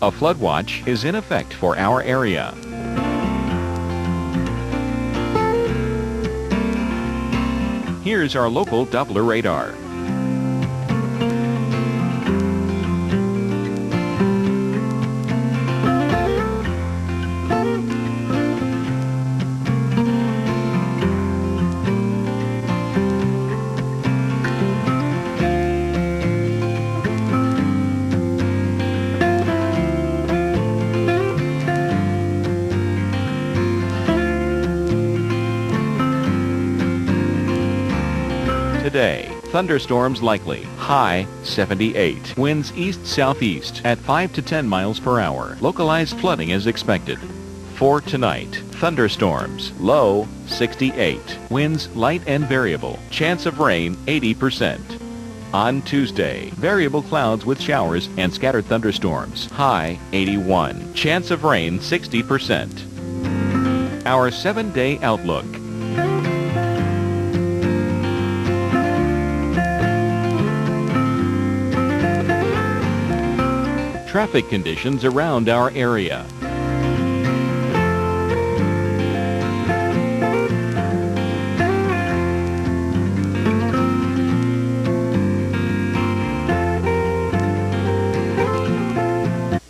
A flood watch is in effect for our area. Here's our local Doppler radar. Today, thunderstorms likely. High 78. Winds east-southeast at 5 to 10 miles per hour. Localized flooding is expected. For tonight, thunderstorms. Low 68. Winds light and variable. Chance of rain 80%. On Tuesday, variable clouds with showers and scattered thunderstorms. High 81. Chance of rain 60%. Our 7-day outlook. Traffic conditions around our area.